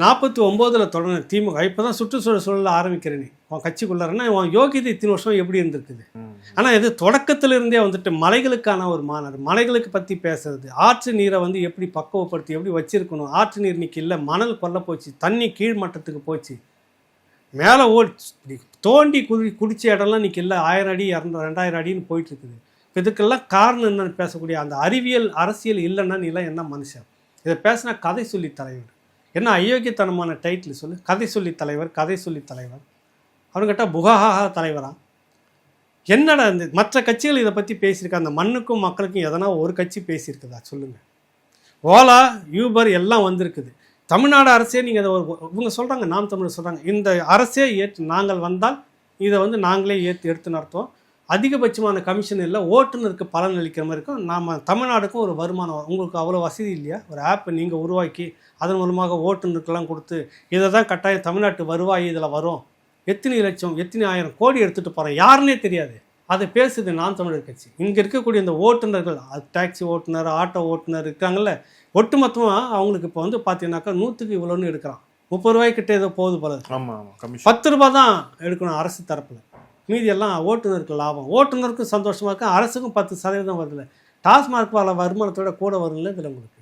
49 தொடங்க திமுக இப்போ தான் சுற்றுச்சூழல் சூழலில் ஆரம்பிக்கிறேனே உன் கட்சிக்குள்ளாரன்னா உன் யோகியதை இத்தனை வருஷம் எப்படி இருந்திருக்குது. ஆனால் இது தொடக்கத்திலிருந்தே வந்துட்டு மலைகளுக்கான ஒரு மாநாடு, மலைகளுக்கு பற்றி பேசுறது, ஆற்று நீரை வந்து எப்படி பக்குவப்படுத்தி எப்படி வச்சிருக்கணும், ஆற்று நீர் இன்னைக்கு இல்லை, மணல் கொல்ல போச்சு, தண்ணி கீழ் மட்டத்துக்கு போச்சு, மேலே தோண்டி குடிச்ச இடம்லாம் இன்னைக்கு இல்லை, 1000 அடி 200 2000 அடின்னு போயிட்டு இருக்குது. இதுக்கெல்லாம் காரணம் என்னன்னு பேசக்கூடிய அந்த அறிவியல் அரசியல் இல்லைன்னா நீ எல்லாம் என்ன மனுஷன்? இதை பேசினா கதை சொல்லி தலைவர் என்ன அயோக்கியத்தனமான டைட்டில் சொல்லு. கதை சொல்லி தலைவர், கதை சொல்லி தலைவர். அவனுக்கிட்ட புகாஹா தலைவரா? என்னடா இந்த மற்ற கட்சிகள் இதை பற்றி பேசியிருக்கா? அந்த மண்ணுக்கும் மக்களுக்கும் எதனா ஒரு கட்சி பேசியிருக்குதா சொல்லுங்கள். ஓலா யூபர் எல்லாம் வந்திருக்குது. தமிழ்நாடு அரசே நீங்கள் அதை இவங்க சொல்கிறாங்க, நாம் தமிழர் சொல்கிறாங்க, இந்த அரசே ஏற்று நாங்கள் வந்தால் இதை வந்து நாங்களே எடுத்து நடத்துவோம், அதிகபட்சமான கமிஷன் இல்லை, ஓட்டுநருக்கு பலன் அளிக்கிற மாதிரி இருக்கும், நாம் தமிழ்நாடுக்கும் ஒரு வருமானம் வரும். உங்களுக்கு அவ்வளோ வசதி இல்லையா? ஒரு ஆப்பை நீங்கள் உருவாக்கி அதன் மூலமாக ஓட்டுநருக்கெல்லாம் கொடுத்து இதை தான் கட்டாயம் தமிழ்நாட்டு வருவாய் இதில் வரும், எத்தனை லட்சம் எத்தனை ஆயிரம் கோடி எடுத்துகிட்டு போகிறேன் யாருன்னே தெரியாது. அதை பேசுது நாம் தமிழர் கட்சி. இங்கே இருக்கக்கூடிய இந்த ஓட்டுநர்கள், டாக்ஸி ஓட்டுநர், ஆட்டோ ஓட்டுநர் இருக்காங்கல்ல, ஒட்டுமொத்தமாக அவங்களுக்கு இப்போ வந்து பார்த்தீங்கன்னாக்கா 100க்கு இவ்வளோன்னு எடுக்கிறான். 30 ரூபாய்க்கிட்ட ஏதோ போகுது போல. 10 ரூபா தான் எடுக்கணும் அரசு தரப்பில், மீதியெல்லாம் ஓட்டுநருக்கு லாபம். ஓட்டுநருக்கும் சந்தோஷமாக இருக்கும், அரசுக்கும் 10% வருதுல்ல. டாஸ்மார்க் வருமானத்தோட கூட வரும்ல இதில் உங்களுக்கு.